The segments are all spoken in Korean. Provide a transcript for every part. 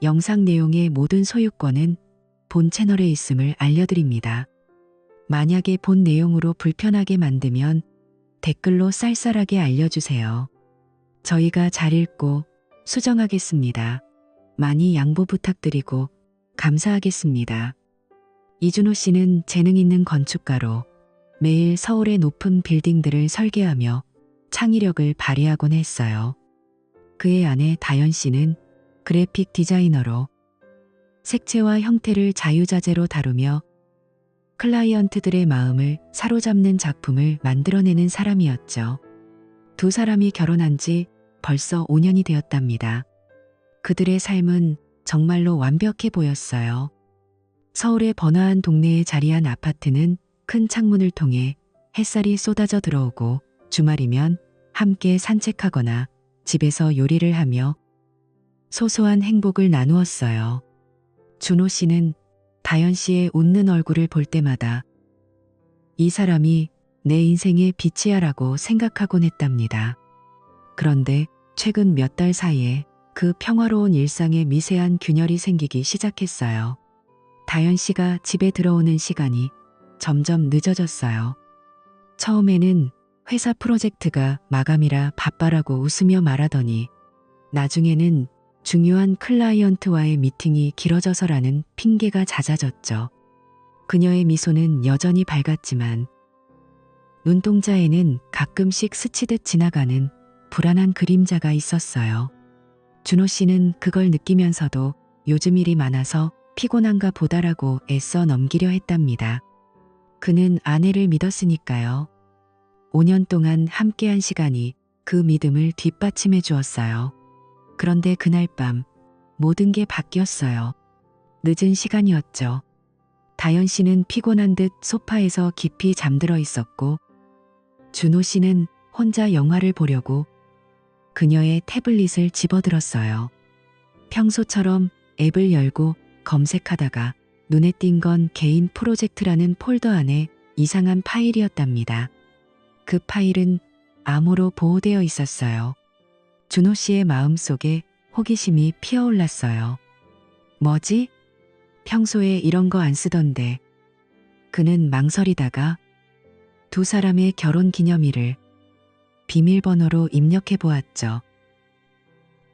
영상 내용의 모든 소유권은 본 채널에 있음을 알려드립니다. 만약에 본 내용으로 불편하게 만들면 댓글로 쌀쌀하게 알려주세요. 저희가 잘 읽고 수정하겠습니다. 많이 양보 부탁드리고 감사하겠습니다. 이준호 씨는 재능 있는 건축가로 매일 서울의 높은 빌딩들을 설계하며 창의력을 발휘하곤 했어요. 그의 아내 다연 씨는 그래픽 디자이너로 색채와 형태를 자유자재로 다루며 클라이언트들의 마음을 사로잡는 작품을 만들어내는 사람이었죠. 두 사람이 결혼한 지 벌써 5년이 되었답니다. 그들의 삶은 정말로 완벽해 보였어요. 서울의 번화한 동네에 자리한 아파트는 큰 창문을 통해 햇살이 쏟아져 들어오고 주말이면 함께 산책하거나 집에서 요리를 하며 소소한 행복을 나누었어요. 준호 씨는 다연 씨의 웃는 얼굴을 볼 때마다 이 사람이 내 인생의 빛이야라고 생각하곤 했답니다. 그런데 최근 몇 달 사이에 그 평화로운 일상에 미세한 균열이 생기기 시작했어요. 다연 씨가 집에 들어오는 시간이 점점 늦어졌어요. 처음에는 회사 프로젝트가 마감이라 바빠라고 웃으며 말하더니 나중에는 중요한 클라이언트와의 미팅이 길어져서라는 핑계가 잦아졌죠. 그녀의 미소는 여전히 밝았지만 눈동자에는 가끔씩 스치듯 지나가는 불안한 그림자가 있었어요. 준호 씨는 그걸 느끼면서도 요즘 일이 많아서 피곤한가 보다라고 애써 넘기려 했답니다. 그는 아내를 믿었으니까요. 5년 동안 함께한 시간이 그 믿음을 뒷받침해 주었어요. 그런데 그날 밤 모든 게 바뀌었어요. 늦은 시간이었죠. 다연 씨는 피곤한 듯 소파에서 깊이 잠들어 있었고 준호 씨는 혼자 영화를 보려고 그녀의 태블릿을 집어들었어요. 평소처럼 앱을 열고 검색하다가 눈에 띈 건 개인 프로젝트라는 폴더 안에 이상한 파일이었답니다. 그 파일은 암호로 보호되어 있었어요. 준호 씨의 마음속에 호기심이 피어올랐어요. 뭐지? 평소에 이런 거 안 쓰던데. 그는 망설이다가 두 사람의 결혼 기념일을 비밀번호로 입력해 보았죠.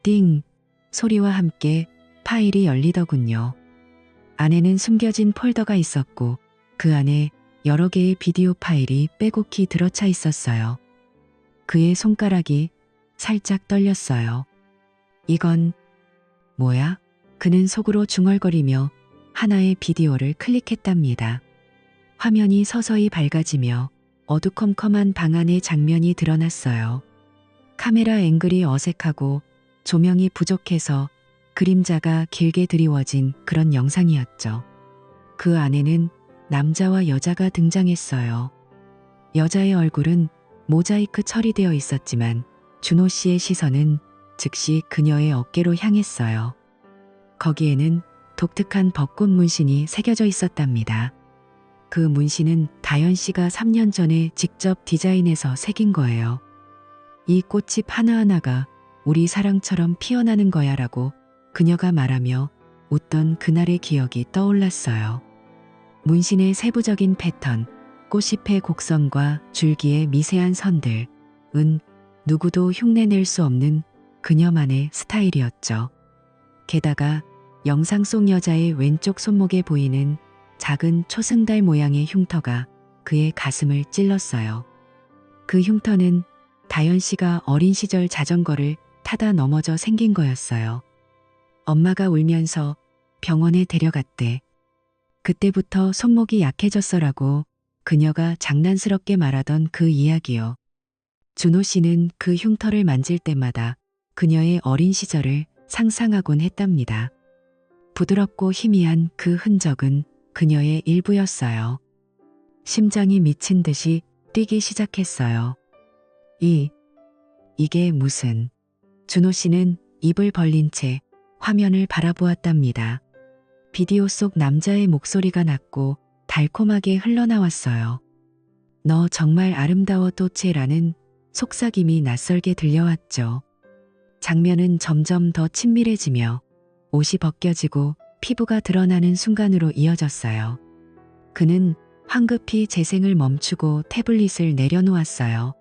띵! 소리와 함께 파일이 열리더군요. 안에는 숨겨진 폴더가 있었고 그 안에 여러 개의 비디오 파일이 빼곡히 들어차 있었어요. 그의 손가락이 살짝 떨렸어요. 이건 뭐야? 그는 속으로 중얼거리며 하나의 비디오를 클릭했답니다. 화면이 서서히 밝아지며 어두컴컴한 방 안의 장면이 드러났어요. 카메라 앵글이 어색하고 조명이 부족해서 그림자가 길게 드리워진 그런 영상이었죠. 그 안에는 남자와 여자가 등장했어요. 여자의 얼굴은 모자이크 처리되어 있었지만 준호 씨의 시선은 즉시 그녀의 어깨로 향했어요. 거기에는 독특한 벚꽃 문신이 새겨져 있었답니다. 그 문신은 다연 씨가 3년 전에 직접 디자인해서 새긴 거예요. 이 꽃잎 하나하나가 우리 사랑처럼 피어나는 거야 라고 그녀가 말하며 웃던 그날의 기억이 떠올랐어요. 문신의 세부적인 패턴, 꽃잎의 곡선과 줄기의 미세한 선들은 누구도 흉내낼 수 없는 그녀만의 스타일이었죠. 게다가 영상 속 여자의 왼쪽 손목에 보이는 작은 초승달 모양의 흉터가 그의 가슴을 찔렀어요. 그 흉터는 다연 씨가 어린 시절 자전거를 타다 넘어져 생긴 거였어요. 엄마가 울면서 병원에 데려갔대. 그때부터 손목이 약해졌어라고 그녀가 장난스럽게 말하던 그 이야기요. 준호 씨는 그 흉터를 만질 때마다 그녀의 어린 시절을 상상하곤 했답니다. 부드럽고 희미한 그 흔적은 그녀의 일부였어요. 심장이 미친 듯이 뛰기 시작했어요. 이게 무슨... 준호 씨는 입을 벌린 채 화면을 바라보았답니다. 비디오 속 남자의 목소리가 낮고 달콤하게 흘러나왔어요. 너 정말 아름다워 또체라는 속삭임이 낯설게 들려왔죠. 장면은 점점 더 친밀해지며 옷이 벗겨지고 피부가 드러나는 순간으로 이어졌어요. 그는 황급히 재생을 멈추고 태블릿을 내려놓았어요.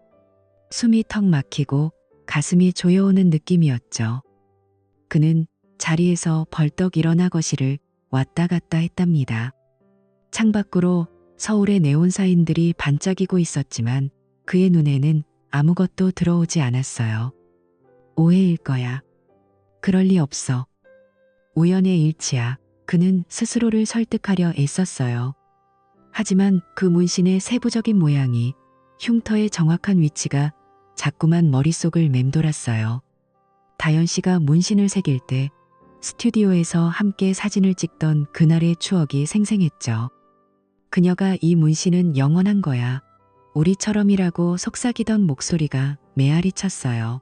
숨이 턱 막히고 가슴이 조여오는 느낌이었죠. 그는 자리에서 벌떡 일어나 거실을 왔다 갔다 했답니다. 창밖으로 서울의 네온사인들이 반짝이고 있었지만 그의 눈에는 아무것도 들어오지 않았어요. 오해일 거야. 그럴 리 없어. 우연의 일치야. 그는 스스로를 설득하려 애썼어요. 하지만 그 문신의 세부적인 모양이, 흉터의 정확한 위치가 자꾸만 머릿속을 맴돌았어요. 다연 씨가 문신을 새길 때 스튜디오에서 함께 사진을 찍던 그날의 추억이 생생했죠. 그녀가 이 문신은 영원한 거야. 우리처럼이라고 속삭이던 목소리가 메아리 쳤어요.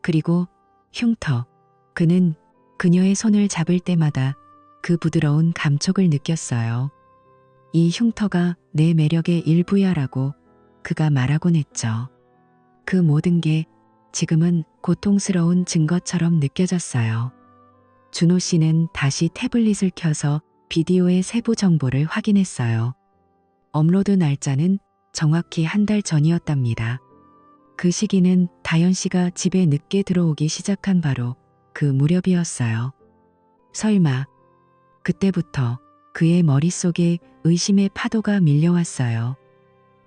그리고 흉터. 그는 그녀의 손을 잡을 때마다 그 부드러운 감촉을 느꼈어요. 이 흉터가 내 매력의 일부야라고 그가 말하곤 했죠. 그 모든 게 지금은 고통스러운 증거처럼 느껴졌어요. 준호 씨는 다시 태블릿을 켜서 비디오의 세부 정보를 확인했어요. 업로드 날짜는 정확히 한 달 전이었답니다. 그 시기는 다연 씨가 집에 늦게 들어오기 시작한 바로 그 무렵이었어요. 설마 그때부터 그의 머릿속에 의심의 파도가 밀려왔어요.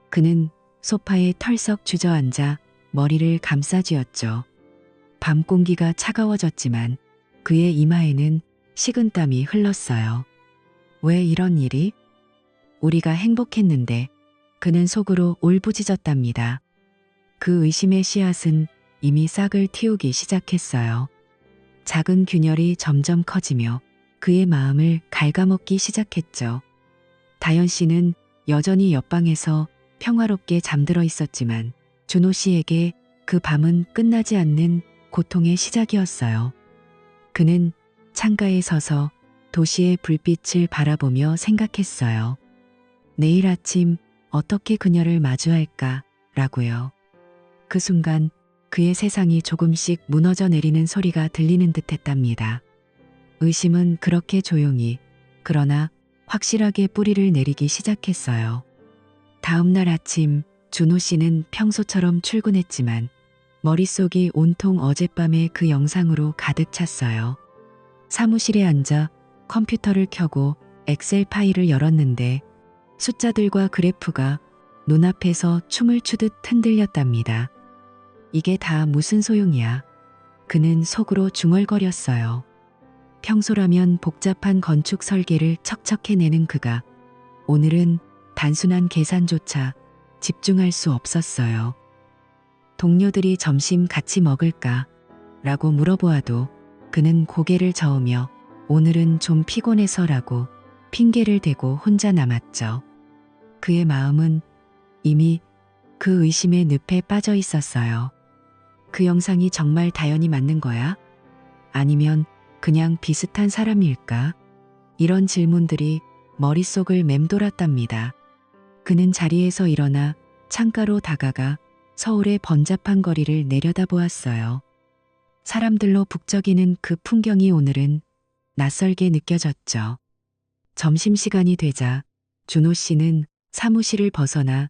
그는 소파에 털썩 주저앉아 머리를 감싸쥐었죠. 밤 공기가 차가워졌지만 그의 이마에는 식은땀이 흘렀어요. 왜 이런 일이? 우리가 행복했는데. 그는 속으로 울부짖었답니다. 그 의심의 씨앗은 이미 싹을 틔우기 시작했어요. 작은 균열이 점점 커지며 그의 마음을 갉아먹기 시작했죠. 다연 씨는 여전히 옆방에서 평화롭게 잠들어 있었지만 준호 씨에게 그 밤은 끝나지 않는 고통의 시작이었어요. 그는 창가에 서서 도시의 불빛을 바라보며 생각했어요. 내일 아침 어떻게 그녀를 마주할까 라고요. 그 순간 그의 세상이 조금씩 무너져 내리는 소리가 들리는 듯 했답니다. 의심은 그렇게 조용히, 그러나 확실하게 뿌리를 내리기 시작했어요. 다음 날 아침 준호 씨는 평소처럼 출근했지만 머릿속이 온통 어젯밤의 그 영상으로 가득 찼어요. 사무실에 앉아 컴퓨터를 켜고 엑셀 파일을 열었는데 숫자들과 그래프가 눈앞에서 춤을 추듯 흔들렸답니다. 이게 다 무슨 소용이야. 그는 속으로 중얼거렸어요. 평소라면 복잡한 건축 설계를 척척해내는 그가 오늘은 단순한 계산조차 집중할 수 없었어요. 동료들이 점심 같이 먹을까? 라고 물어보아도 그는 고개를 저으며 오늘은 좀 피곤해서라고 핑계를 대고 혼자 남았죠. 그의 마음은 이미 그 의심의 늪에 빠져 있었어요. 그 영상이 정말 다연이 맞는 거야? 아니면 그냥 비슷한 사람일까? 이런 질문들이 머릿속을 맴돌았답니다. 그는 자리에서 일어나 창가로 다가가 서울의 번잡한 거리를 내려다보았어요. 사람들로 북적이는 그 풍경이 오늘은 낯설게 느껴졌죠. 점심시간이 되자 준호 씨는 사무실을 벗어나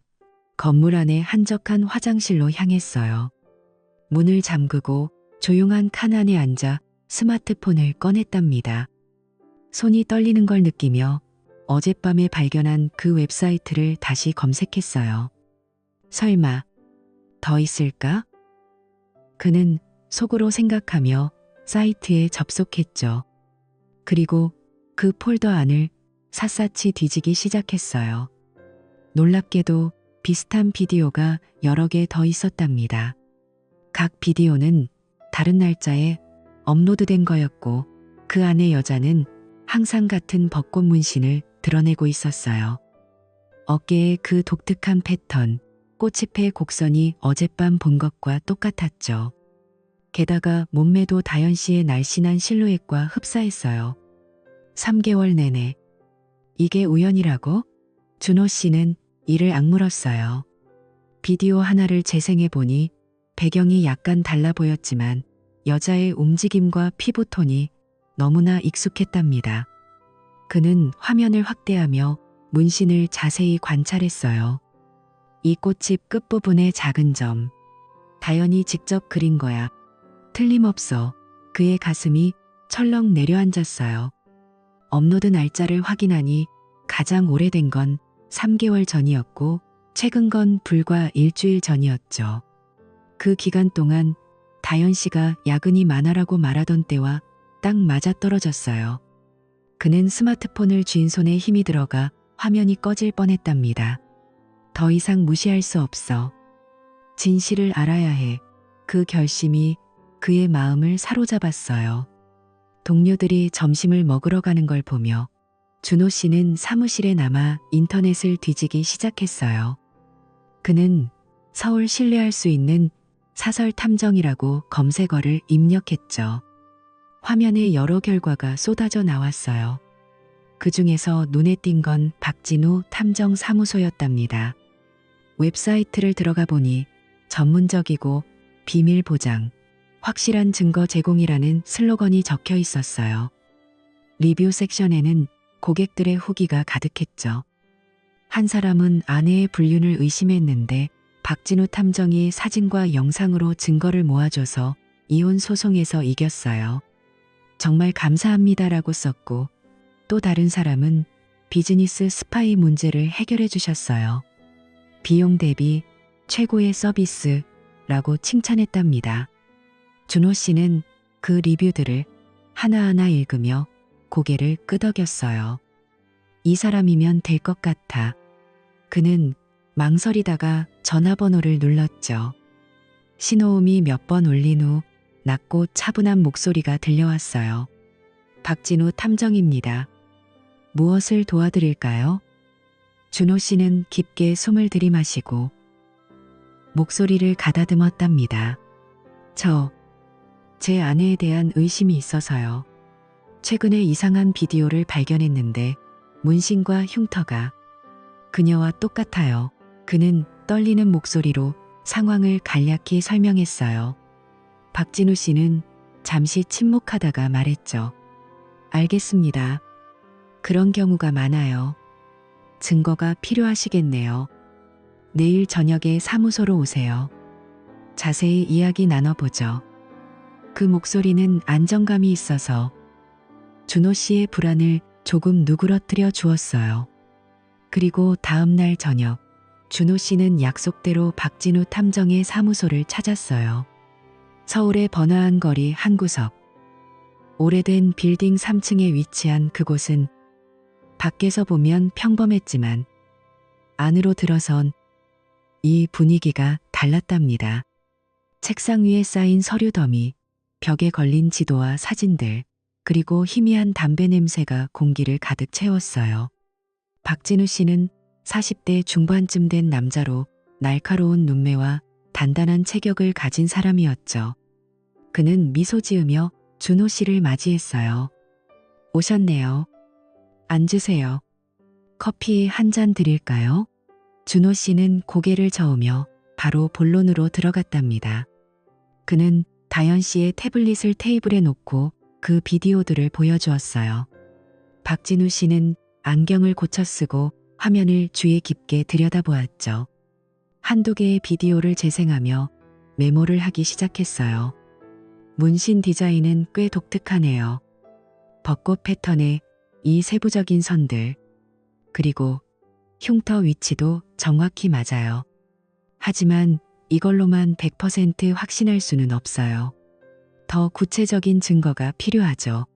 건물 안의 한적한 화장실로 향했어요. 문을 잠그고 조용한 칸 안에 앉아 스마트폰을 꺼냈답니다. 손이 떨리는 걸 느끼며 어젯밤에 발견한 그 웹사이트를 다시 검색했어요. 설마 더 있을까? 그는 속으로 생각하며 사이트에 접속했죠. 그리고 그 폴더 안을 샅샅이 뒤지기 시작했어요. 놀랍게도 비슷한 비디오가 여러 개 더 있었답니다. 각 비디오는 다른 날짜에 업로드된 거였고 그 안의 여자는 항상 같은 벚꽃 문신을 드러내고 있었어요. 어깨의 그 독특한 패턴, 꽃잎의 곡선이 어젯밤 본 것과 똑같았죠. 게다가 몸매도 다연 씨의 날씬한 실루엣과 흡사했어요. 3개월 내내. 이게 우연이라고? 준호 씨는 이를 악물었어요. 비디오 하나를 재생해 보니 배경이 약간 달라 보였지만 여자의 움직임과 피부톤이 너무나 익숙했답니다. 그는 화면을 확대하며 문신을 자세히 관찰했어요. 이 꽃집 끝부분의 작은 점. 다연이 직접 그린 거야. 틀림없어. 그의 가슴이 철렁 내려앉았어요. 업로드 날짜를 확인하니 가장 오래된 건 3개월 전이었고 최근 건 불과 일주일 전이었죠. 그 기간 동안 다연 씨가 야근이 많아라고 말하던 때와 딱 맞아떨어졌어요. 그는 스마트폰을 쥔 손에 힘이 들어가 화면이 꺼질 뻔했답니다. 더 이상 무시할 수 없어. 진실을 알아야 해. 그 결심이 그의 마음을 사로잡았어요. 동료들이 점심을 먹으러 가는 걸 보며 준호 씨는 사무실에 남아 인터넷을 뒤지기 시작했어요. 그는 서울 신뢰할 수 있는 사설 탐정이라고 검색어를 입력했죠. 화면에 여러 결과가 쏟아져 나왔어요. 그 중에서 눈에 띈 건 박진우 탐정 사무소였답니다. 웹사이트를 들어가 보니 전문적이고 비밀 보장, 확실한 증거 제공이라는 슬로건이 적혀 있었어요. 리뷰 섹션에는 고객들의 후기가 가득했죠. 한 사람은 아내의 불륜을 의심했는데 박진우 탐정이 사진과 영상으로 증거를 모아줘서 이혼 소송에서 이겼어요. 정말 감사합니다라고 썼고, 또 다른 사람은 비즈니스 스파이 문제를 해결해 주셨어요. 비용 대비 최고의 서비스라고 칭찬했답니다. 준호 씨는 그 리뷰들을 하나하나 읽으며 고개를 끄덕였어요. 이 사람이면 될 것 같아. 그는 망설이다가 전화번호를 눌렀죠. 신호음이 몇 번 울린 후 낮고 차분한 목소리가 들려왔어요. 박진우 탐정입니다. 무엇을 도와드릴까요? 준호 씨는 깊게 숨을 들이마시고 목소리를 가다듬었답니다. 제 아내에 대한 의심이 있어서요. 최근에 이상한 비디오를 발견했는데 문신과 흉터가 그녀와 똑같아요. 그는 떨리는 목소리로 상황을 간략히 설명했어요. 박진우 씨는 잠시 침묵하다가 말했죠. 알겠습니다. 그런 경우가 많아요. 증거가 필요하시겠네요. 내일 저녁에 사무소로 오세요. 자세히 이야기 나눠보죠. 그 목소리는 안정감이 있어서 준호 씨의 불안을 조금 누그러뜨려 주었어요. 그리고 다음 날 저녁, 준호 씨는 약속대로 박진우 탐정의 사무소를 찾았어요. 서울의 번화한 거리 한 구석. 오래된 빌딩 3층에 위치한 그곳은 밖에서 보면 평범했지만 안으로 들어선 이 분위기가 달랐답니다. 책상 위에 쌓인 서류 더미, 벽에 걸린 지도와 사진들, 그리고 희미한 담배 냄새가 공기를 가득 채웠어요. 박진우 씨는 40대 중반쯤 된 남자로 날카로운 눈매와 단단한 체격을 가진 사람이었죠. 그는 미소 지으며 준호 씨를 맞이했어요. 오셨네요. 앉으세요. 커피 한 잔 드릴까요? 준호 씨는 고개를 저으며 바로 본론으로 들어갔답니다. 그는 다연 씨의 태블릿을 테이블에 놓고 그 비디오들을 보여주었어요. 박진우 씨는 안경을 고쳐 쓰고 화면을 주의 깊게 들여다보았죠. 한두 개의 비디오를 재생하며 메모를 하기 시작했어요. 문신 디자인은 꽤 독특하네요. 벚꽃 패턴의 이 세부적인 선들, 그리고 흉터 위치도 정확히 맞아요. 하지만 이걸로만 100% 확신할 수는 없어요. 더 구체적인 증거가 필요하죠.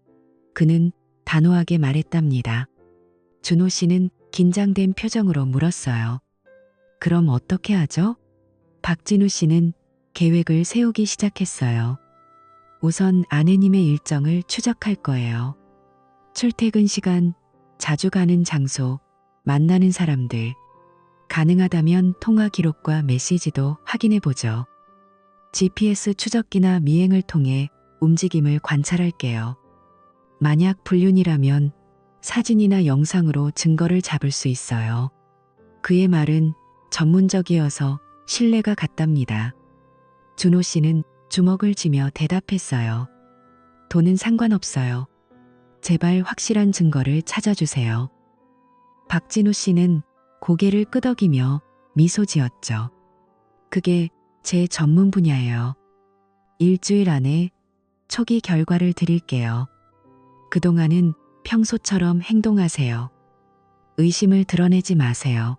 그는 단호하게 말했답니다. 준호 씨는 긴장된 표정으로 물었어요. 그럼 어떻게 하죠? 박진우 씨는 계획을 세우기 시작했어요. 우선 아내님의 일정을 추적할 거예요. 출퇴근 시간, 자주 가는 장소, 만나는 사람들, 가능하다면 통화 기록과 메시지도 확인해 보죠. GPS 추적기나 미행을 통해 움직임을 관찰할게요. 만약 불륜이라면 사진이나 영상으로 증거를 잡을 수 있어요. 그의 말은 전문적이어서 신뢰가 갔답니다. 준호 씨는 주먹을 쥐며 대답했어요. 돈은 상관없어요. 제발 확실한 증거를 찾아주세요. 박진우 씨는 고개를 끄덕이며 미소 지었죠. 그게 제 전문 분야예요. 일주일 안에 초기 결과를 드릴게요. 그동안은 평소처럼 행동하세요. 의심을 드러내지 마세요.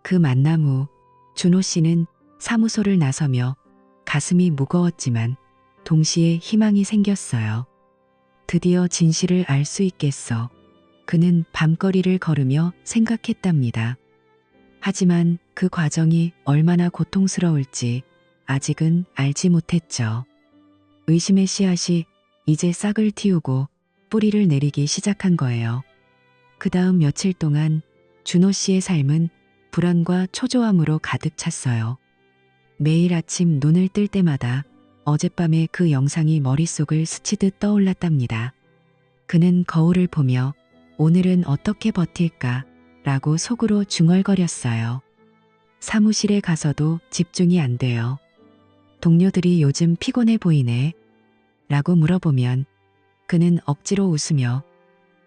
그 만남 후 준호 씨는 사무소를 나서며 가슴이 무거웠지만 동시에 희망이 생겼어요. 드디어 진실을 알 수 있겠어. 그는 밤거리를 걸으며 생각했답니다. 하지만 그 과정이 얼마나 고통스러울지 아직은 알지 못했죠. 의심의 씨앗이 이제 싹을 틔우고 뿌리를 내리기 시작한 거예요. 그 다음 며칠 동안 준호 씨의 삶은 불안과 초조함으로 가득 찼어요. 매일 아침 눈을 뜰 때마다 어젯밤의 그 영상이 머릿속을 스치듯 떠올랐답니다. 그는 거울을 보며 오늘은 어떻게 버틸까 라고 속으로 중얼거렸어요. 사무실에 가서도 집중이 안 돼요. 동료들이 요즘 피곤해 보이네 라고 물어보면 그는 억지로 웃으며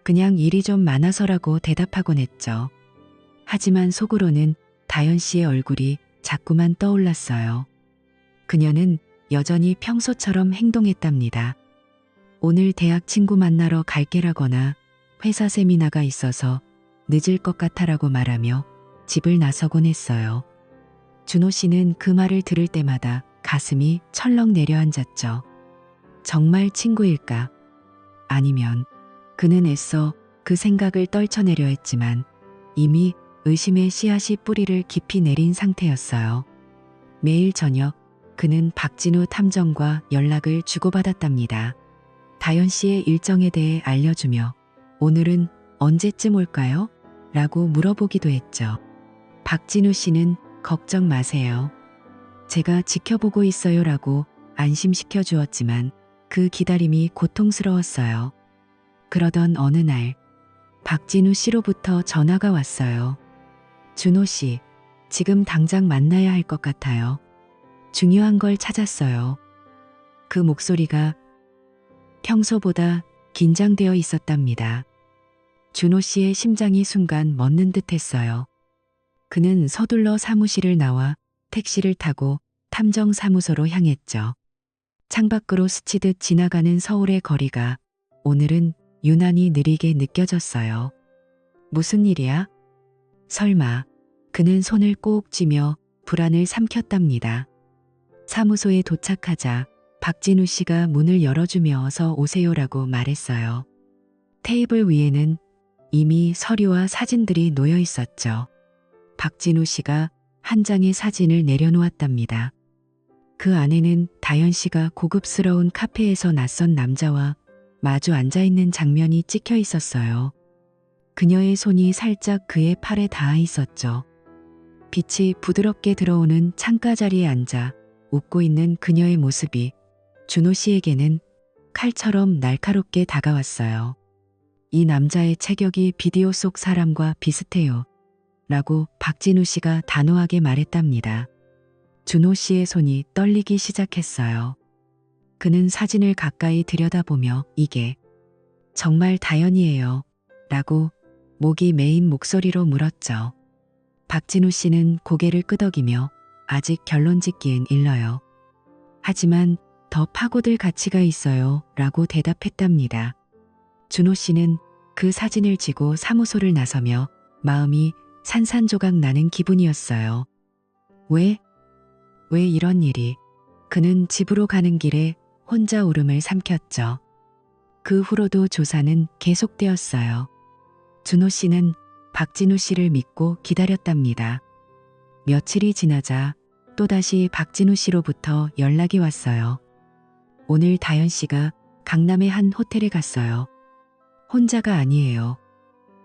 그냥 일이 좀 많아서라고 대답하곤 했죠. 하지만 속으로는 다현 씨의 얼굴이 자꾸만 떠올랐어요. 그녀는 여전히 평소처럼 행동했답니다. 오늘 대학 친구 만나러 갈게라거나 회사 세미나가 있어서 늦을 것 같아라고 말하며 집을 나서곤 했어요. 준호 씨는 그 말을 들을 때마다 가슴이 철렁 내려앉았죠. 정말 친구일까? 아니면 그는 애써 그 생각을 떨쳐내려 했지만 이미 의심의 씨앗이 뿌리를 깊이 내린 상태였어요. 매일 저녁 그는 박진우 탐정과 연락을 주고받았답니다. 다현 씨의 일정에 대해 알려주며 오늘은 언제쯤 올까요? 라고 물어보기도 했죠. 박진우 씨는 걱정 마세요. 제가 지켜보고 있어요 라고 안심시켜 주었지만 그 기다림이 고통스러웠어요. 그러던 어느 날 박진우 씨로부터 전화가 왔어요. 준호 씨, 지금 당장 만나야 할 것 같아요. 중요한 걸 찾았어요. 그 목소리가 평소보다 긴장되어 있었답니다. 준호 씨의 심장이 순간 멎는 듯 했어요. 그는 서둘러 사무실을 나와 택시를 타고 탐정 사무소로 향했죠. 창밖으로 스치듯 지나가는 서울의 거리가 오늘은 유난히 느리게 느껴졌어요. 무슨 일이야? 설마. 그는 손을 꼭 쥐며 불안을 삼켰답니다. 사무소에 도착하자 박진우 씨가 문을 열어주며 어서 오세요라고 말했어요. 테이블 위에는 이미 서류와 사진들이 놓여 있었죠. 박진우 씨가 한 장의 사진을 내려놓았답니다. 그 안에는 다현 씨가 고급스러운 카페에서 낯선 남자와 마주 앉아있는 장면이 찍혀 있었어요. 그녀의 손이 살짝 그의 팔에 닿아 있었죠. 빛이 부드럽게 들어오는 창가 자리에 앉아 웃고 있는 그녀의 모습이 준호 씨에게는 칼처럼 날카롭게 다가왔어요. 이 남자의 체격이 비디오 속 사람과 비슷해요. 라고 박진우 씨가 단호하게 말했답니다. 준호 씨의 손이 떨리기 시작했어요. 그는 사진을 가까이 들여다보며 이게 정말 다현이에요. 라고 목이 메인 목소리로 물었죠. 박진우 씨는 고개를 끄덕이며 아직 결론 짓기엔 일러요. 하지만 더 파고들 가치가 있어요. 라고 대답했답니다. 준호 씨는 그 사진을 쥐고 사무소를 나서며 마음이 산산조각 나는 기분이었어요. 왜 이런 일이? 그는 집으로 가는 길에 혼자 울음을 삼켰죠. 그 후로도 조사는 계속되었어요. 준호 씨는 박진우 씨를 믿고 기다렸답니다. 며칠이 지나자 또다시 박진우 씨로부터 연락이 왔어요. 오늘 다현 씨가 강남의 한 호텔에 갔어요. 혼자가 아니에요.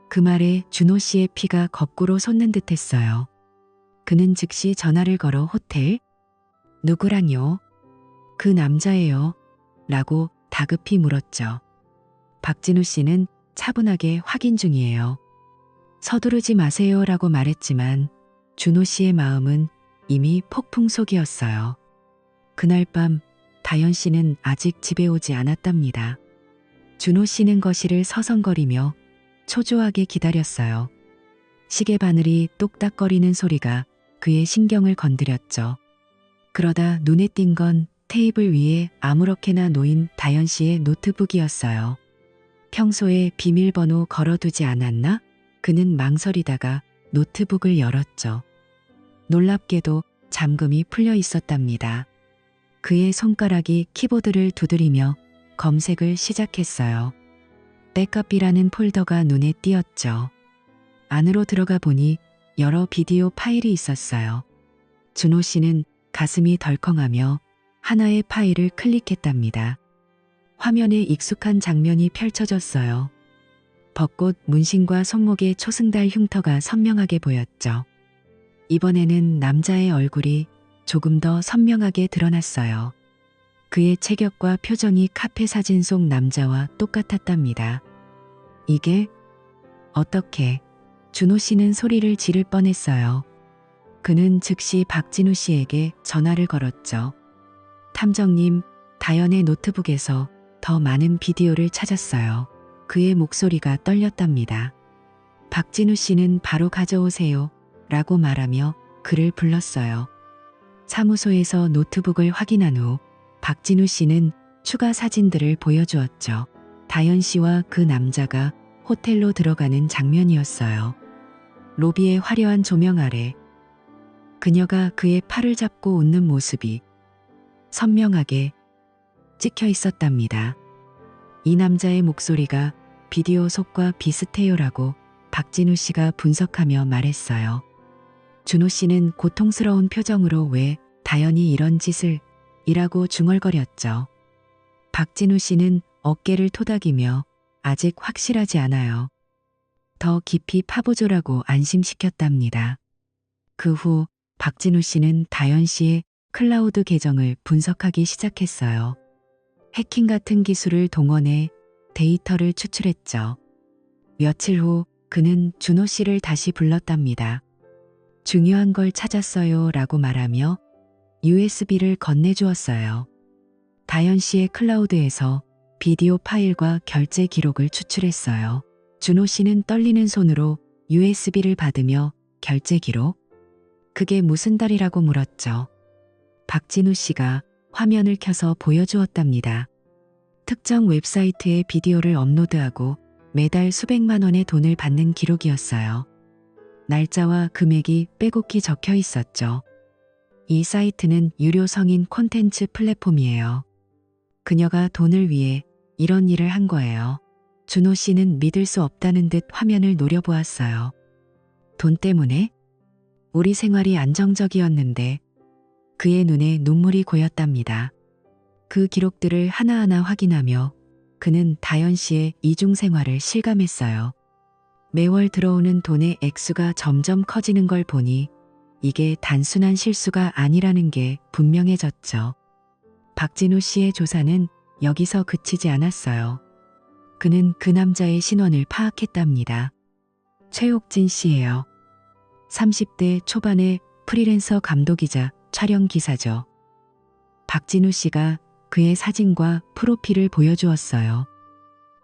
그 말에 준호 씨의 피가 거꾸로 솟는 듯 했어요. 그는 즉시 전화를 걸어 호텔? 누구랑요? 그 남자예요. 라고 다급히 물었죠. 박진우 씨는 차분하게 확인 중이에요. 서두르지 마세요 라고 말했지만 준호 씨의 마음은 이미 폭풍 속이었어요. 그날 밤 다현 씨는 아직 집에 오지 않았답니다. 준호 씨는 거실을 서성거리며 초조하게 기다렸어요. 시계 바늘이 똑딱거리는 소리가 그의 신경을 건드렸죠. 그러다 눈에 띈 건 테이블 위에 아무렇게나 놓인 다연 씨의 노트북이었어요. 평소에 비밀번호 걸어두지 않았나? 그는 망설이다가 노트북을 열었죠. 놀랍게도 잠금이 풀려 있었답니다. 그의 손가락이 키보드를 두드리며 검색을 시작했어요. 백업이라는 폴더가 눈에 띄었죠. 안으로 들어가 보니 여러 비디오 파일이 있었어요. 준호 씨는 가슴이 덜컹하며 하나의 파일을 클릭했답니다. 화면에 익숙한 장면이 펼쳐졌어요. 벚꽃 문신과 손목의 초승달 흉터가 선명하게 보였죠. 이번에는 남자의 얼굴이 조금 더 선명하게 드러났어요. 그의 체격과 표정이 카페 사진 속 남자와 똑같았답니다. 이게 어떻게? 준호 씨는 소리를 지를 뻔했어요. 그는 즉시 박진우 씨에게 전화를 걸었죠. 탐정님, 다연의 노트북에서 더 많은 비디오를 찾았어요. 그의 목소리가 떨렸답니다. 박진우 씨는 바로 가져오세요. 라고 말하며 그를 불렀어요. 사무소에서 노트북을 확인한 후 박진우 씨는 추가 사진들을 보여주었죠. 다연 씨와 그 남자가 호텔로 들어가는 장면이었어요. 로비의 화려한 조명 아래 그녀가 그의 팔을 잡고 웃는 모습이 선명하게 찍혀 있었답니다. 이 남자의 목소리가 비디오 속과 비슷해요라고 박진우 씨가 분석하며 말했어요. 준호 씨는 고통스러운 표정으로 왜 다연이 이런 짓을 이라고 중얼거렸죠. 박진우 씨는 어깨를 토닥이며 아직 확실하지 않아요. 더 깊이 파보조라고 안심시켰답니다. 그 후 박진우 씨는 다연 씨의 클라우드 계정을 분석하기 시작했어요. 해킹 같은 기술을 동원해 데이터를 추출했죠. 며칠 후 그는 준호 씨를 다시 불렀답니다. 중요한 걸 찾았어요 라고 말하며 USB를 건네주었어요. 다연 씨의 클라우드에서 비디오 파일과 결제 기록을 추출했어요. 준호 씨는 떨리는 손으로 USB를 받으며 결제 기록? 그게 무슨 달이라고 물었죠. 박진우 씨가 화면을 켜서 보여주었답니다. 특정 웹사이트에 비디오를 업로드하고 매달 수백만 원의 돈을 받는 기록이었어요. 날짜와 금액이 빼곡히 적혀 있었죠. 이 사이트는 유료 성인 콘텐츠 플랫폼이에요. 그녀가 돈을 위해 이런 일을 한 거예요. 준호 씨는 믿을 수 없다는 듯 화면을 노려보았어요. 돈 때문에? 우리 생활이 안정적이었는데 그의 눈에 눈물이 고였답니다. 그 기록들을 하나하나 확인하며 그는 다연 씨의 이중 생활을 실감했어요. 매월 들어오는 돈의 액수가 점점 커지는 걸 보니 이게 단순한 실수가 아니라는 게 분명해졌죠. 박진우 씨의 조사는 여기서 그치지 않았어요. 그는 그 남자의 신원을 파악했답니다. 최옥진 씨예요. 30대 초반의 프리랜서 감독이자 촬영 기사죠. 박진우 씨가 그의 사진과 프로필을 보여주었어요.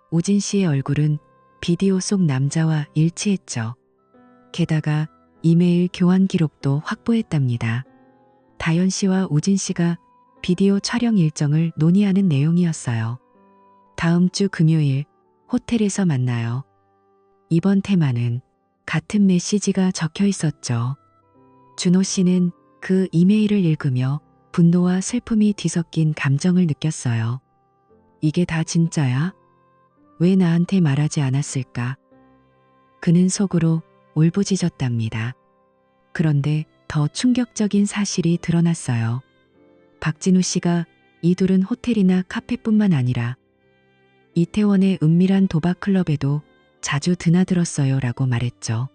우진 씨의 얼굴은 비디오 속 남자와 일치했죠. 게다가 이메일 교환 기록도 확보했답니다. 다연 씨와 우진 씨가 비디오 촬영 일정을 논의하는 내용이었어요. 다음 주 금요일 호텔에서 만나요. 이번 테마는 같은 메시지가 적혀 있었죠. 준호 씨는 그 이메일을 읽으며 분노와 슬픔이 뒤섞인 감정을 느꼈어요. 이게 다 진짜야? 왜 나한테 말하지 않았을까? 그는 속으로 울부짖었답니다. 그런데 더 충격적인 사실이 드러났어요. 박진우 씨가 이 둘은 호텔이나 카페뿐만 아니라 이태원의 은밀한 도박 클럽에도 자주 드나들었어요 라고 말했죠.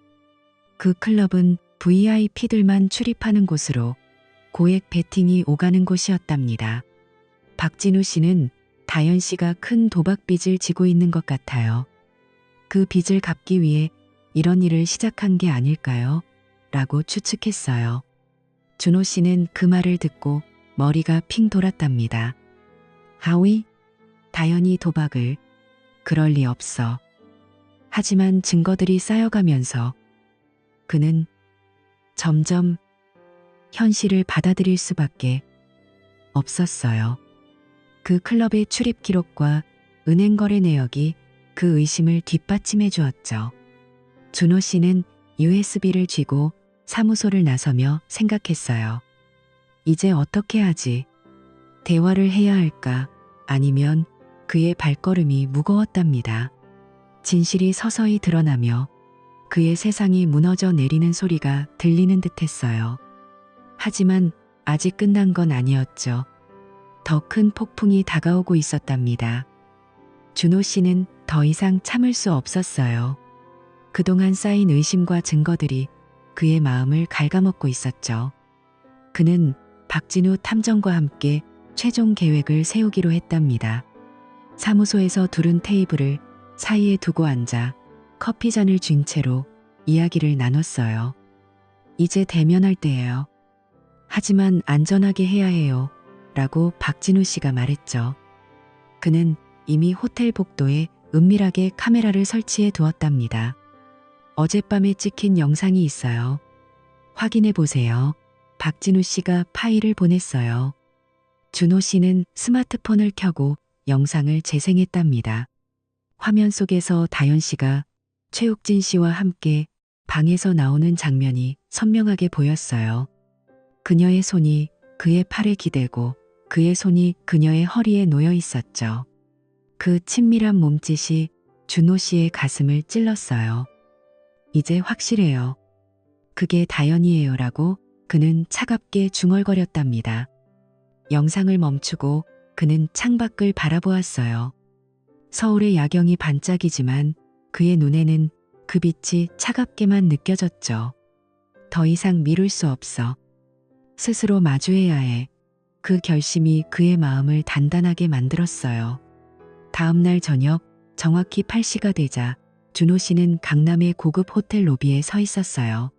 그 클럽은 VIP들만 출입하는 곳으로 고액 베팅이 오가는 곳이었답니다. 박진우 씨는 다연 씨가 큰 도박 빚을 지고 있는 것 같아요. 그 빚을 갚기 위해 이런 일을 시작한 게 아닐까요? 라고 추측했어요. 준호 씨는 그 말을 듣고 머리가 핑 돌았답니다. 하위? 다연이 도박을 그럴 리 없어. 하지만 증거들이 쌓여가면서 그는 점점 현실을 받아들일 수밖에 없었어요. 그 클럽의 출입 기록과 은행 거래 내역이 그 의심을 뒷받침해 주었죠. 준호 씨는 USB를 쥐고 사무소를 나서며 생각했어요. 이제 어떻게 하지? 대화를 해야 할까? 아니면 그의 발걸음이 무거웠답니다. 진실이 서서히 드러나며 그의 세상이 무너져 내리는 소리가 들리는 듯했어요. 하지만 아직 끝난 건 아니었죠. 더 큰 폭풍이 다가오고 있었답니다. 준호 씨는 더 이상 참을 수 없었어요. 그동안 쌓인 의심과 증거들이 그의 마음을 갉아먹고 있었죠. 그는 박진우 탐정과 함께 최종 계획을 세우기로 했답니다. 사무소에서 둘은 테이블을 사이에 두고 앉아 커피잔을 쥔 채로 이야기를 나눴어요. 이제 대면할 때예요. 하지만 안전하게 해야 해요. 라고 박진우 씨가 말했죠. 그는 이미 호텔 복도에 은밀하게 카메라를 설치해 두었답니다. 어젯밤에 찍힌 영상이 있어요. 확인해 보세요. 박진우 씨가 파일을 보냈어요. 준호 씨는 스마트폰을 켜고 영상을 재생했답니다. 화면 속에서 다현 씨가 최욱진 씨와 함께 방에서 나오는 장면이 선명하게 보였어요. 그녀의 손이 그의 팔에 기대고 그의 손이 그녀의 허리에 놓여 있었죠. 그 친밀한 몸짓이 준호 씨의 가슴을 찔렀어요. 이제 확실해요. 그게 다현이에요 라고 그는 차갑게 중얼거렸답니다. 영상을 멈추고 그는 창밖을 바라보았어요. 서울의 야경이 반짝이지만 그의 눈에는 그 빛이 차갑게만 느껴졌죠. 더 이상 미룰 수 없어. 스스로 마주해야 해. 그 결심이 그의 마음을 단단하게 만들었어요. 다음 날 저녁 정확히 8시가 되자 준호 씨는 강남의 고급 호텔 로비에 서 있었어요.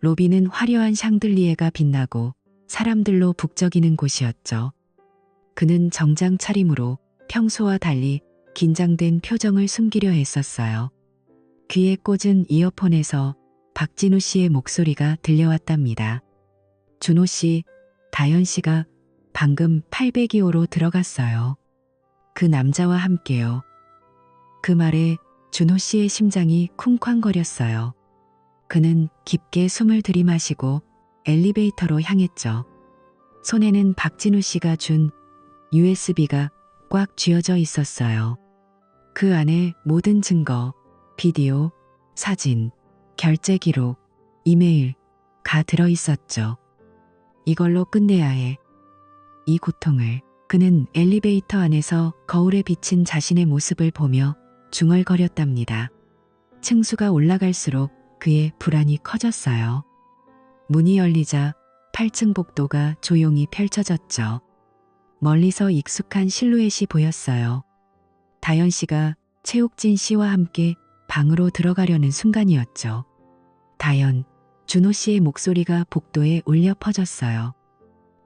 로비는 화려한 샹들리에가 빛나고 사람들로 북적이는 곳이었죠. 그는 정장 차림으로 평소와 달리 긴장된 표정을 숨기려 했었어요. 귀에 꽂은 이어폰에서 박진우 씨의 목소리가 들려왔답니다. 준호 씨, 다현 씨가 방금 802호로 들어갔어요. 그 남자와 함께요. 그 말에 준호 씨의 심장이 쿵쾅거렸어요. 그는 깊게 숨을 들이마시고 엘리베이터로 향했죠. 손에는 박진우 씨가 준 USB가 꽉 쥐어져 있었어요. 그 안에 모든 증거, 비디오, 사진, 결제 기록, 이메일가 들어 있었죠. 이걸로 끝내야 해. 이 고통을. 그는 엘리베이터 안에서 거울에 비친 자신의 모습을 보며 중얼거렸답니다. 층수가 올라갈수록 그의 불안이 커졌어요. 문이 열리자 8층 복도가 조용히 펼쳐졌죠. 멀리서 익숙한 실루엣이 보였어요. 다현 씨가 최욱진 씨와 함께 방으로 들어가려는 순간이었죠. 다현, 준호 씨의 목소리가 복도에 울려 퍼졌어요.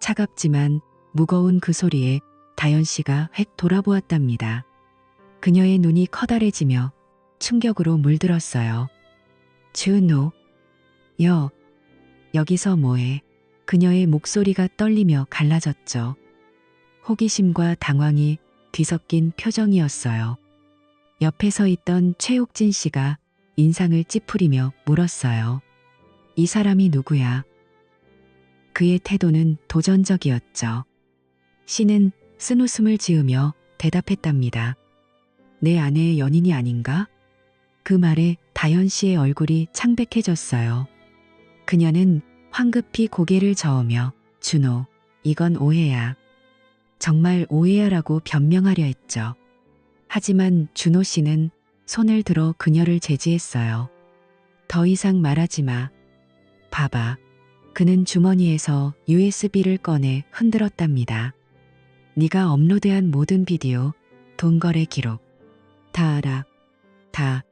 차갑지만 무거운 그 소리에 다현 씨가 획 돌아보았답니다. 그녀의 눈이 커다래지며 충격으로 물들었어요. 준호, 여기서 뭐해? 그녀의 목소리가 떨리며 갈라졌죠. 호기심과 당황이 뒤섞인 표정이었어요. 옆에 서 있던 최욱진 씨가 인상을 찌푸리며 물었어요. 이 사람이 누구야? 그의 태도는 도전적이었죠. 씨는 쓴웃음을 지으며 대답했답니다. 내 아내의 연인이 아닌가? 그 말에 다현 씨의 얼굴이 창백해졌어요. 그녀는 황급히 고개를 저으며 준호, 이건 오해야. 정말 오해야라고 변명하려 했죠. 하지만 준호 씨는 손을 들어 그녀를 제지했어요. 더 이상 말하지 마. 봐봐. 그는 주머니에서 USB를 꺼내 흔들었답니다. 네가 업로드한 모든 비디오, 돈 거래 기록 다 알아. 다.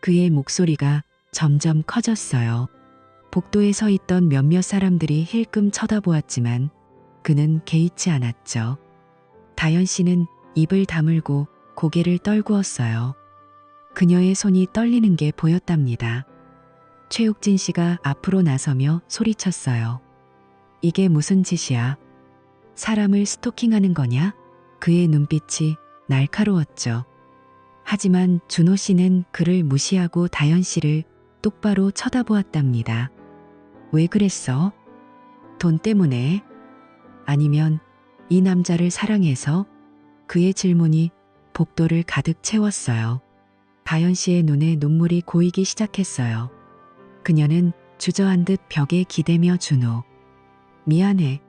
그의 목소리가 점점 커졌어요. 복도에 서 있던 몇몇 사람들이 힐끔 쳐다보았지만 그는 개의치 않았죠. 다현 씨는 입을 다물고 고개를 떨구었어요. 그녀의 손이 떨리는 게 보였답니다. 최욱진 씨가 앞으로 나서며 소리쳤어요. 이게 무슨 짓이야? 사람을 스토킹하는 거냐? 그의 눈빛이 날카로웠죠. 하지만 준호 씨는 그를 무시하고 다현 씨를 똑바로 쳐다보았답니다. 왜 그랬어? 돈 때문에? 아니면 이 남자를 사랑해서? 그의 질문이 복도를 가득 채웠어요. 다현 씨의 눈에 눈물이 고이기 시작했어요. 그녀는 주저앉듯 벽에 기대며 준호. 미안해.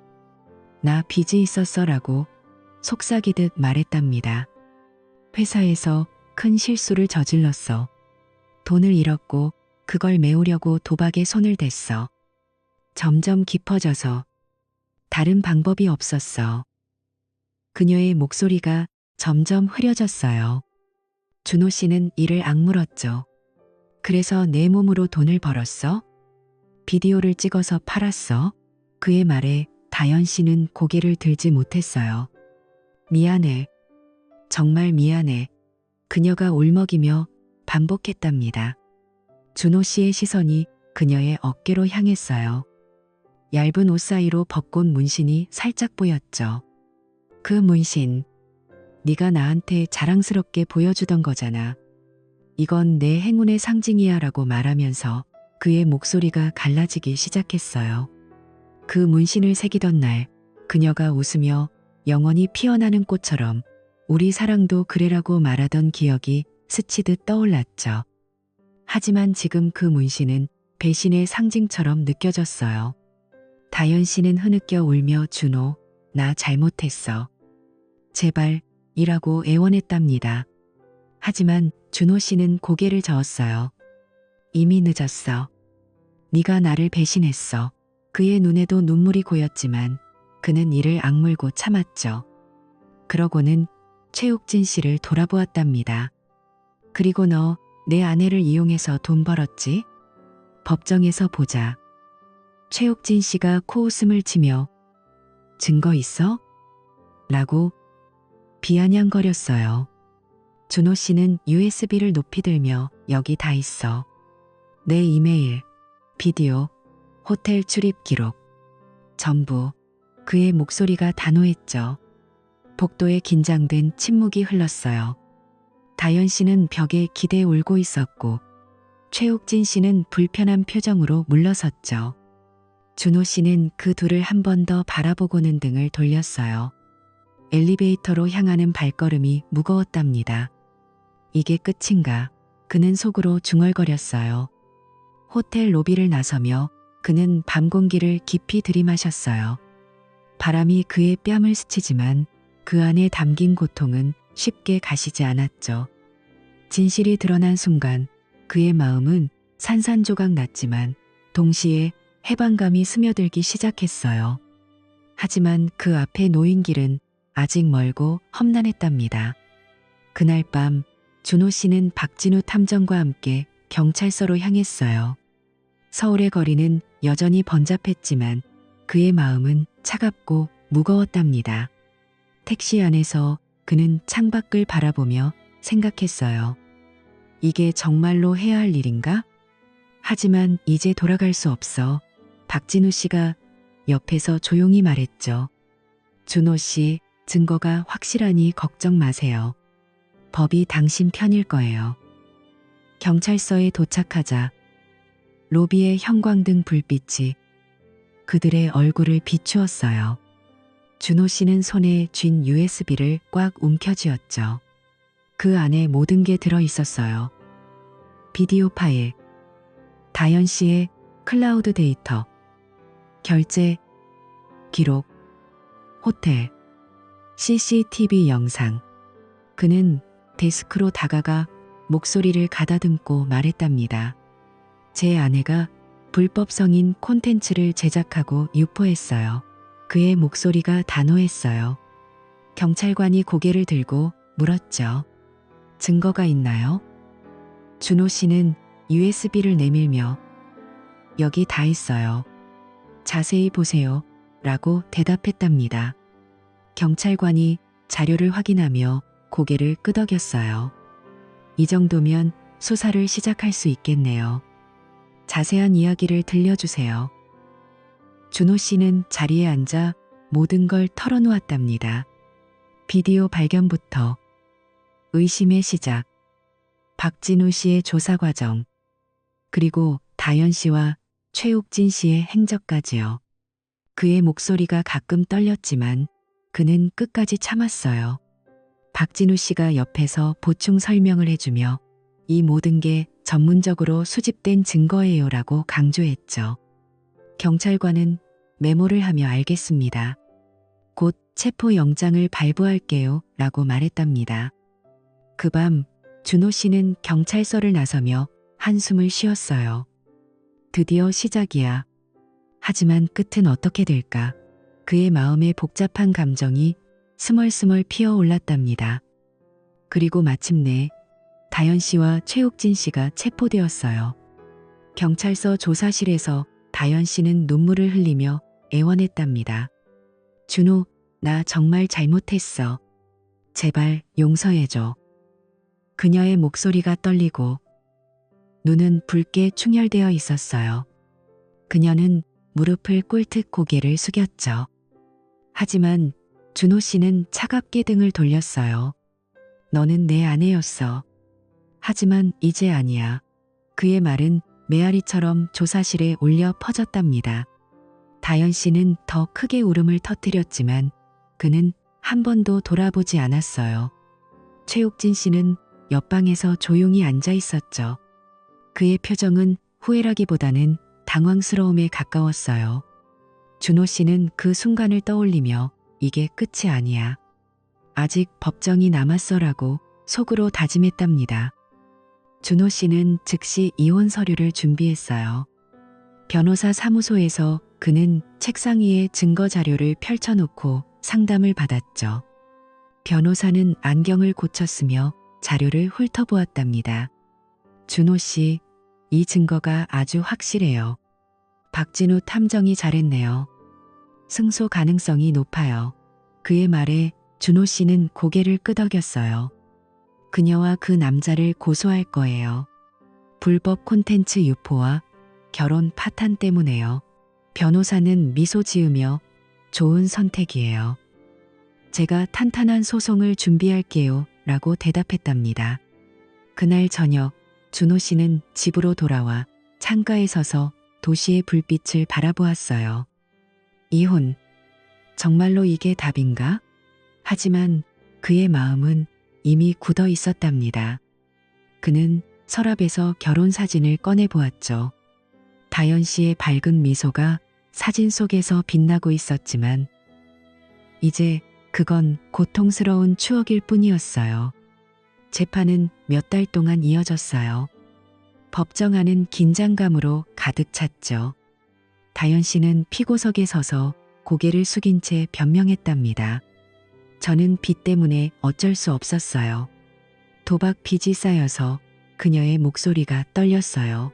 나 빚이 있었어 라고 속삭이듯 말했답니다. 회사에서 큰 실수를 저질렀어. 돈을 잃었고 그걸 메우려고 도박에 손을 댔어. 점점 깊어져서 다른 방법이 없었어. 그녀의 목소리가 점점 흐려졌어요. 준호 씨는 이를 악물었죠. 그래서 내 몸으로 돈을 벌었어? 비디오를 찍어서 팔았어? 그의 말에 다현 씨는 고개를 들지 못했어요. 미안해. 정말 미안해. 그녀가 울먹이며 반복했답니다. 준호 씨의 시선이 그녀의 어깨로 향했어요. 얇은 옷 사이로 벚꽃 문신이 살짝 보였죠. 그 문신, 네가 나한테 자랑스럽게 보여주던 거잖아. 이건 내 행운의 상징이야 라고 말하면서 그의 목소리가 갈라지기 시작했어요. 그 문신을 새기던 날 그녀가 웃으며 영원히 피어나는 꽃처럼 우리 사랑도 그래라고 말하던 기억이 스치듯 떠올랐죠. 하지만 지금 그 문신은 배신의 상징처럼 느껴졌어요. 다현 씨는 흐느껴 울며 준호, 나 잘못했어. 제발 이라고 애원했답니다. 하지만 준호 씨는 고개를 저었어요. 이미 늦었어. 네가 나를 배신했어. 그의 눈에도 눈물이 고였지만 그는 이를 악물고 참았죠. 그러고는 최욱진 씨를 돌아보았답니다. 그리고 너 내 아내를 이용해서 돈 벌었지? 법정에서 보자. 최욱진 씨가 코웃음을 치며 증거 있어? 라고 비아냥거렸어요. 준호 씨는 USB를 높이 들며 여기 다 있어. 내 이메일, 비디오, 호텔 출입 기록. 전부. 그의 목소리가 단호했죠. 복도에 긴장된 침묵이 흘렀어요. 다현 씨는 벽에 기대 울고 있었고 최욱진 씨는 불편한 표정으로 물러섰죠. 준호 씨는 그 둘을 한 번 더 바라보고는 등을 돌렸어요. 엘리베이터로 향하는 발걸음이 무거웠답니다. 이게 끝인가? 그는 속으로 중얼거렸어요. 호텔 로비를 나서며 그는 밤 공기를 깊이 들이마셨어요. 바람이 그의 뺨을 스치지만 그 안에 담긴 고통은 쉽게 가시지 않았죠. 진실이 드러난 순간 그의 마음은 산산조각 났지만 동시에 해방감이 스며들기 시작했어요. 하지만 그 앞에 놓인 길은 아직 멀고 험난했답니다. 그날 밤 준호 씨는 박진우 탐정과 함께 경찰서로 향했어요. 서울의 거리는 여전히 번잡했지만 그의 마음은 차갑고 무거웠답니다. 택시 안에서 그는 창밖을 바라보며 생각했어요. 이게 정말로 해야 할 일인가? 하지만 이제 돌아갈 수 없어. 박진우 씨가 옆에서 조용히 말했죠. 준호 씨, 증거가 확실하니 걱정 마세요. 법이 당신 편일 거예요. 경찰서에 도착하자 로비의 형광등 불빛이 그들의 얼굴을 비추었어요. 준호 씨는 손에 쥔 USB를 꽉 움켜쥐었죠. 그 안에 모든 게 들어 있었어요. 비디오 파일, 다현 씨의 클라우드 데이터, 결제, 기록, 호텔, CCTV 영상. 그는 데스크로 다가가 목소리를 가다듬고 말했답니다. 제 아내가 불법 성인 콘텐츠를 제작하고 유포했어요. 그의 목소리가 단호했어요. 경찰관이 고개를 들고 물었죠. 증거가 있나요? 준호 씨는 USB를 내밀며 여기 다 있어요. 자세히 보세요. 라고 대답했답니다. 경찰관이 자료를 확인하며 고개를 끄덕였어요. 이 정도면 수사를 시작할 수 있겠네요. 자세한 이야기를 들려주세요. 준호 씨는 자리에 앉아 모든 걸 털어놓았답니다. 비디오 발견부터 의심의 시작, 박진우 씨의 조사 과정, 그리고 다현 씨와 최욱진 씨의 행적까지요. 그의 목소리가 가끔 떨렸지만 그는 끝까지 참았어요. 박진우 씨가 옆에서 보충 설명을 해주며 이 모든 게 전문적으로 수집된 증거예요라고 강조했죠. 경찰관은 메모를 하며 알겠습니다. 곧 체포영장을 발부할게요 라고 말했답니다. 그 밤 준호 씨는 경찰서를 나서며 한숨을 쉬었어요. 드디어 시작이야. 하지만 끝은 어떻게 될까? 그의 마음에 복잡한 감정이 스멀스멀 피어올랐답니다. 그리고 마침내 다현 씨와 최욱진 씨가 체포되었어요. 경찰서 조사실에서 다현 씨는 눈물을 흘리며 애원했답니다. 준호, 나 정말 잘못했어. 제발 용서해줘. 그녀의 목소리가 떨리고 눈은 붉게 충혈되어 있었어요. 그녀는 무릎을 꿇듯 고개를 숙였죠. 하지만 준호 씨는 차갑게 등을 돌렸어요. 너는 내 아내였어. 하지만 이제 아니야. 그의 말은 메아리처럼 조사실에 울려 퍼졌답니다. 다현 씨는 더 크게 울음을 터뜨렸지만 그는 한 번도 돌아보지 않았어요. 최욱진 씨는 옆방에서 조용히 앉아 있었죠. 그의 표정은 후회라기보다는 당황스러움에 가까웠어요. 준호 씨는 그 순간을 떠올리며 이게 끝이 아니야. 아직 법정이 남았어라고 속으로 다짐했답니다. 준호 씨는 즉시 이혼 서류를 준비했어요. 변호사 사무소에서 그는 책상 위에 증거 자료를 펼쳐놓고 상담을 받았죠. 변호사는 안경을 고쳤으며 자료를 훑어보았답니다. 준호 씨, 이 증거가 아주 확실해요. 박진우 탐정이 잘했네요. 승소 가능성이 높아요. 그의 말에 준호 씨는 고개를 끄덕였어요. 그녀와 그 남자를 고소할 거예요. 불법 콘텐츠 유포와 결혼 파탄 때문에요. 변호사는 미소 지으며 좋은 선택이에요. 제가 탄탄한 소송을 준비할게요 라고 대답했답니다. 그날 저녁 준호 씨는 집으로 돌아와 창가에 서서 도시의 불빛을 바라보았어요. 이혼. 정말로 이게 답인가? 하지만 그의 마음은 이미 굳어 있었답니다. 그는 서랍에서 결혼 사진을 꺼내 보았죠. 다현 씨의 밝은 미소가 사진 속에서 빛나고 있었지만 이제 그건 고통스러운 추억일 뿐이었어요. 재판은 몇 달 동안 이어졌어요. 법정 안은 긴장감으로 가득 찼죠. 다현 씨는 피고석에 서서 고개를 숙인 채 변명했답니다. 저는 빚 때문에 어쩔 수 없었어요. 도박 빚이 쌓여서 그녀의 목소리가 떨렸어요.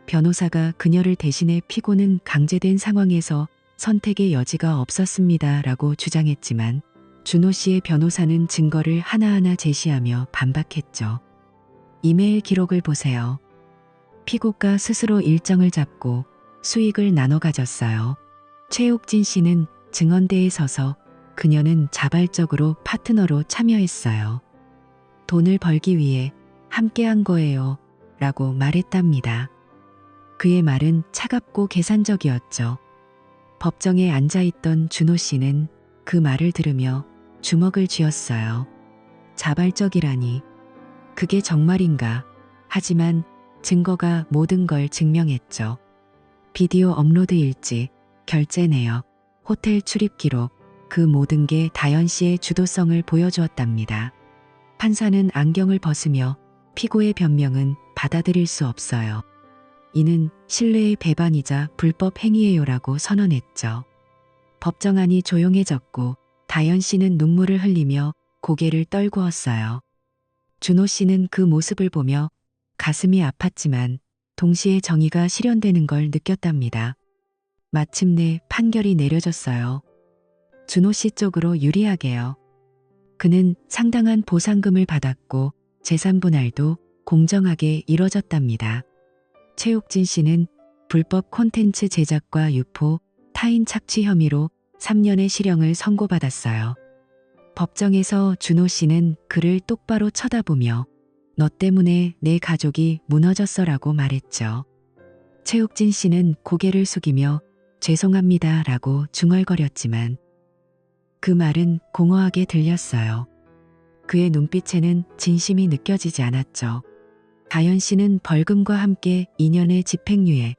변호사가 그녀를 대신해 피고는 강제된 상황에서 선택의 여지가 없었습니다 라고 주장했지만 준호 씨의 변호사는 증거를 하나하나 제시하며 반박했죠. 이메일 기록을 보세요. 피고가 스스로 일정을 잡고 수익을 나눠 가졌어요. 최욱진 씨는 증언대에 서서 그녀는 자발적으로 파트너로 참여했어요. 돈을 벌기 위해 함께한 거예요 라고 말했답니다. 그의 말은 차갑고 계산적이었죠. 법정에 앉아있던 준호 씨는 그 말을 들으며 주먹을 쥐었어요. 자발적이라니. 그게 정말인가? 하지만 증거가 모든 걸 증명했죠. 비디오 업로드 일지, 결제 내역, 호텔 출입 기록, 그 모든 게 다현 씨의 주도성을 보여주었답니다. 판사는 안경을 벗으며 피고의 변명은 받아들일 수 없어요. 이는 신뢰의 배반이자 불법 행위예요라고 선언했죠. 법정 안이 조용해졌고 다현 씨는 눈물을 흘리며 고개를 떨구었어요. 준호 씨는 그 모습을 보며 가슴이 아팠지만 동시에 정의가 실현되는 걸 느꼈답니다. 마침내 판결이 내려졌어요. 준호 씨 쪽으로 유리하게요. 그는 상당한 보상금을 받았고 재산 분할도 공정하게 이뤄졌답니다. 최옥진 씨는 불법 콘텐츠 제작과 유포, 타인 착취 혐의로 3년의 실형을 선고받았어요. 법정에서 준호 씨는 그를 똑바로 쳐다보며 너 때문에 내 가족이 무너졌어라고 말했죠. 최옥진 씨는 고개를 숙이며 죄송합니다 라고 중얼거렸지만 그 말은 공허하게 들렸어요. 그의 눈빛에는 진심이 느껴지지 않았죠. 다현 씨는 벌금과 함께 2년의 집행유예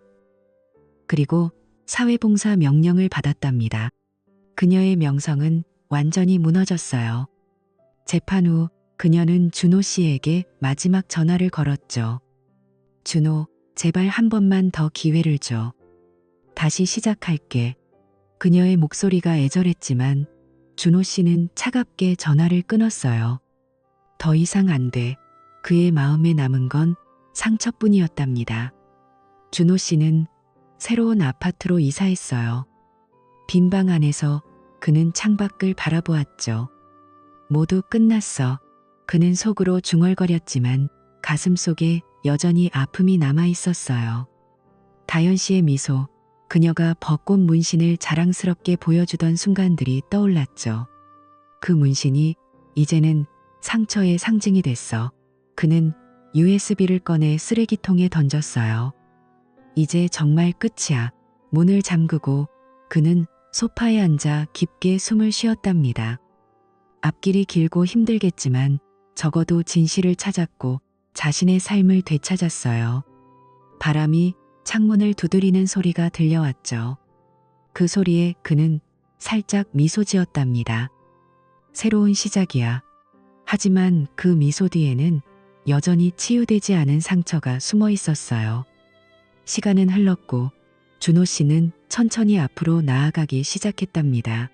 그리고 사회봉사 명령을 받았답니다. 그녀의 명성은 완전히 무너졌어요. 재판 후 그녀는 준호 씨에게 마지막 전화를 걸었죠. 준호, 제발 한 번만 더 기회를 줘. 다시 시작할게. 그녀의 목소리가 애절했지만 준호 씨는 차갑게 전화를 끊었어요. 더 이상 안 돼. 그의 마음에 남은 건 상처뿐이었답니다. 준호 씨는 새로운 아파트로 이사했어요. 빈 방 안에서 그는 창밖을 바라보았죠. 모두 끝났어. 그는 속으로 중얼거렸지만 가슴 속에 여전히 아픔이 남아 있었어요. 다현 씨의 미소, 그녀가 벚꽃 문신을 자랑스럽게 보여주던 순간들이 떠올랐죠. 그 문신이 이제는 상처의 상징이 됐어. 그는 USB를 꺼내 쓰레기통에 던졌어요. 이제 정말 끝이야. 문을 잠그고 그는 소파에 앉아 깊게 숨을 쉬었답니다. 앞길이 길고 힘들겠지만 적어도 진실을 찾았고 자신의 삶을 되찾았어요. 바람이 창문을 두드리는 소리가 들려왔죠. 그 소리에 그는 살짝 미소 지었답니다. 새로운 시작이야. 하지만 그 미소 뒤에는 여전히 치유되지 않은 상처가 숨어 있었어요. 시간은 흘렀고 준호 씨는 천천히 앞으로 나아가기 시작했답니다.